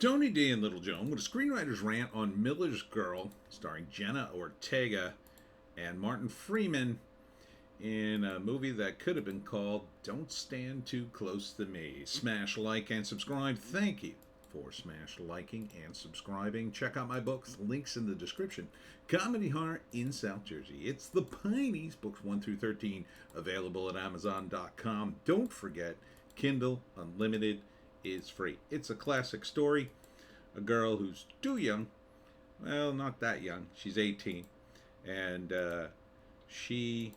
Tony D and Little Joan with a screenwriter's rant on Miller's Girl, starring Jenna Ortega and Martin Freeman in a movie that could have been called Don't Stand Too Close to Me. Smash like and subscribe. Thank you for smash liking and subscribing. Check out my books, links in the description. Comedy Horror in South Jersey. It's the Pineys, books 1 through 13, available at Amazon.com. Don't forget, Kindle Unlimited is free. It's a classic story. A girl who's too young, well, not that young, she's 18, and she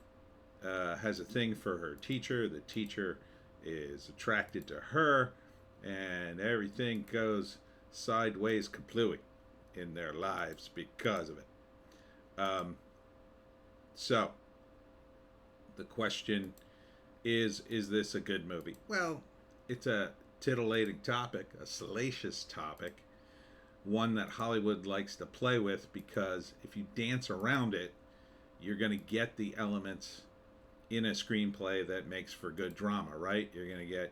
has a thing for her teacher. The teacher is attracted to her, and everything goes sideways kaplooey in their lives because of it. So, the question is this a good movie? Well, it's a titillating topic, a salacious topic, one that Hollywood likes to play with because if you dance around it, you're going to get the elements in a screenplay that makes for good drama, right? You're going to get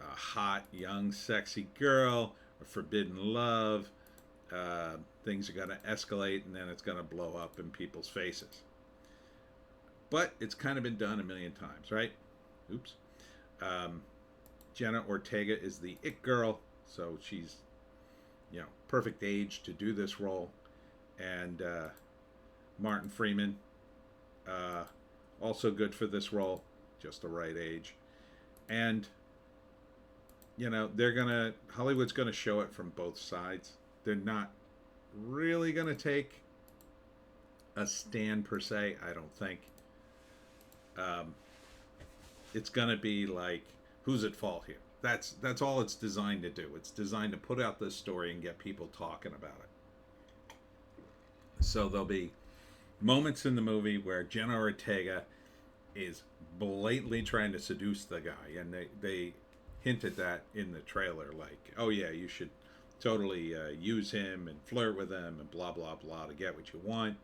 a hot, young, sexy girl, a forbidden love. Things are going to escalate and then it's going to blow up in people's faces. But it's kind of been done a million times, right? Oops. Jenna Ortega is the it girl, so she's, perfect age to do this role. And Martin Freeman, also good for this role, just the right age. And Hollywood's gonna show it from both sides. They're not really gonna take a stand per se, I don't think. It's gonna be like, who's at fault here? That's all it's designed to do. It's designed to put out this story and get people talking about it. So there'll be moments in the movie where Jenna Ortega is blatantly trying to seduce the guy, and they hinted that in the trailer, like, oh yeah, you should totally use him and flirt with him and blah blah blah to get what you want.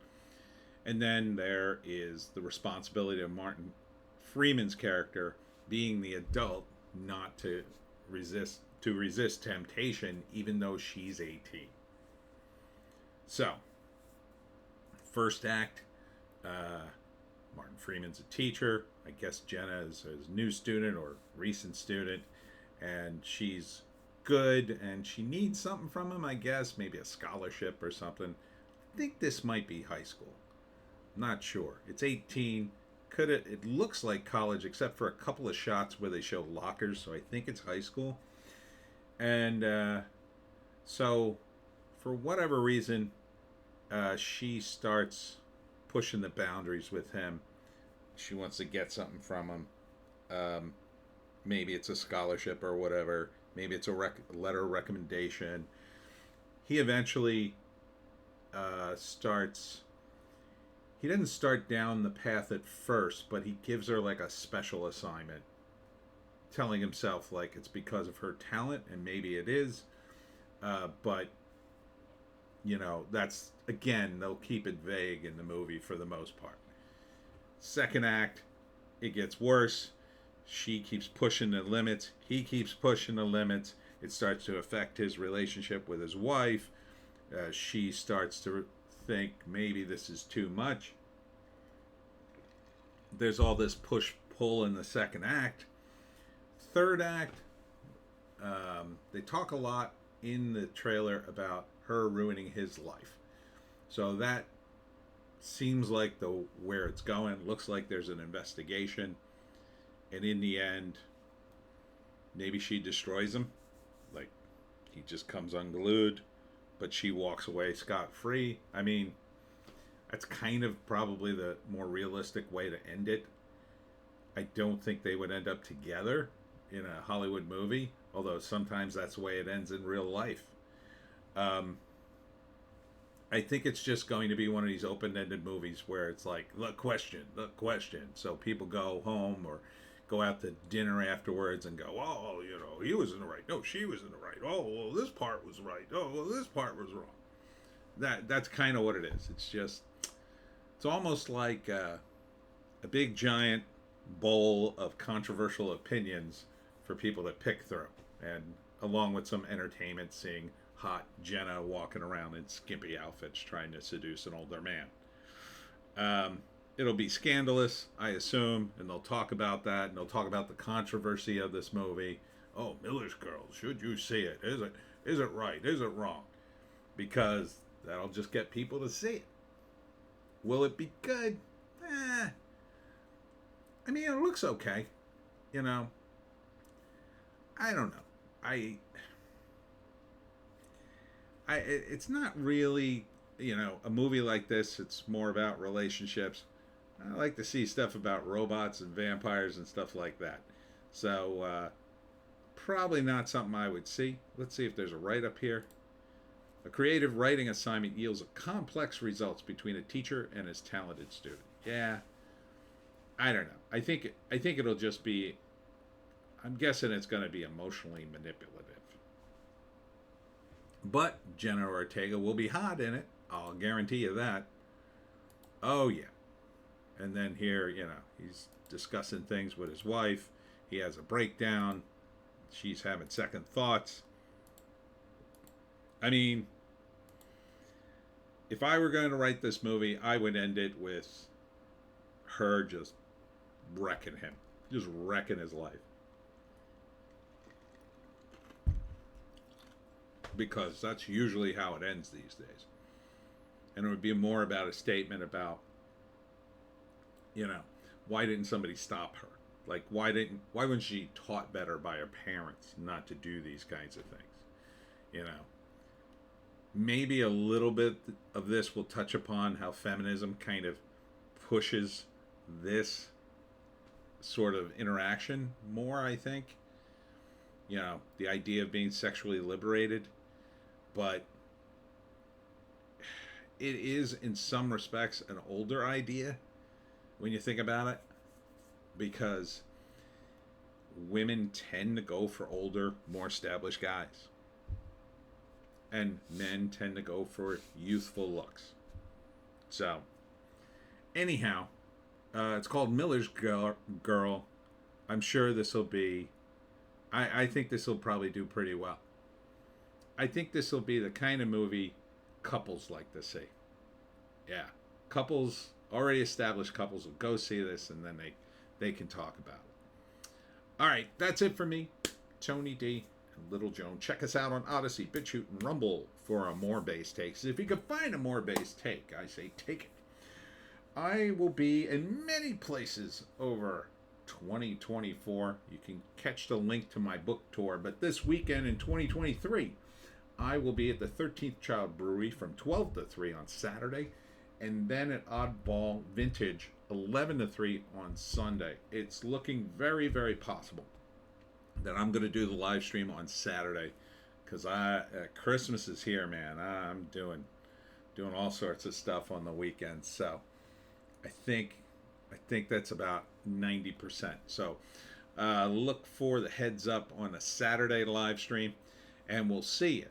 And then there is the responsibility of Martin Freeman's character being the adult not to resist temptation even though she's 18. So, first act, Martin Freeman's a teacher. I guess Jenna is a new student or recent student, and she's good and she needs something from him, I guess, maybe a scholarship or something. I think this might be high school. Not sure. It's 18. It looks like college except for a couple of shots where they show lockers, so I think it's high school. And so for whatever reason, she starts pushing the boundaries with him. She wants to get something from him. Maybe it's a scholarship or whatever. Maybe it's a letter of recommendation. He eventually starts... He doesn't start down the path at first, but he gives her like a special assignment, telling himself like it's because of her talent, and maybe it is. But, that's, again, they'll keep it vague in the movie for the most part. Second act, it gets worse. She keeps pushing the limits. He keeps pushing the limits. It starts to affect his relationship with his wife. She starts to think maybe this is too much. There's all this push-pull in the second act. Third act, they talk a lot in the trailer about her ruining his life. So that seems like where it's going. Looks like there's an investigation. And in the end, maybe she destroys him. Like, he just comes unglued. But she walks away scot-free. I mean, that's kind of probably the more realistic way to end it. I don't think they would end up together in a Hollywood movie, although sometimes that's the way it ends in real life. I think it's just going to be one of these open-ended movies where it's like, the question. So people go home or go out to dinner afterwards and go, oh, he was in the right. No, she was in the right. Oh, well, this part was right. Oh, well, this part was wrong. That's kind of what it is. It's almost like a big giant bowl of controversial opinions for people to pick through. And along with some entertainment, seeing hot Jenna walking around in skimpy outfits trying to seduce an older man. It'll be scandalous, I assume, and they'll talk about that, and they'll talk about the controversy of this movie. Oh, Miller's Girl, should you see it? Is it right? Is it wrong? Because that'll just get people to see it. Will it be good? I mean, it looks okay. You know, I don't know. It's not really, a movie like this. It's more about relationships. I like to see stuff about robots and vampires and stuff like that. So, probably not something I would see. Let's see if there's a write-up here. A creative writing assignment yields complex results between a teacher and his talented student. Yeah, I don't know. I think it'll just be. I'm guessing it's going to be emotionally manipulative. But Jenna Ortega will be hot in it. I'll guarantee you that. Oh yeah. And then here, he's discussing things with his wife. He has a breakdown. She's having second thoughts. I mean, if I were going to write this movie, I would end it with her just wrecking him. Just wrecking his life. Because that's usually how it ends these days. And it would be more about a statement about, why didn't somebody stop her? Like, why wasn't she taught better by her parents not to do these kinds of things? Maybe a little bit of this will touch upon how feminism kind of pushes this sort of interaction more, I think. The idea of being sexually liberated. But it is, in some respects, an older idea when you think about it. Because women tend to go for older, more established guys. And men tend to go for youthful looks. So, anyhow, it's called Miller's Girl. I'm sure this will be... I think this will probably do pretty well. I think this will be the kind of movie couples like to see. Yeah. Already established couples will go see this, and then they can talk about it. All right, that's it for me. Tony D and Little Joan. Check us out on Odysee, Bitchute, and Rumble for a more base takes. If you can find a more base take, I say take it. I will be in many places over 2024. You can catch the link to my book tour. But this weekend in 2023, I will be at the 13th Child Brewery from 12 to 3 on Saturday, and then at Oddball Vintage 11 to 3 on Sunday. It's looking very, very possible that I'm going to do the live stream on Saturday, because Christmas is here, man. I'm doing all sorts of stuff on the weekends. So I think that's about 90%. So look for the heads up on a Saturday live stream, and we'll see you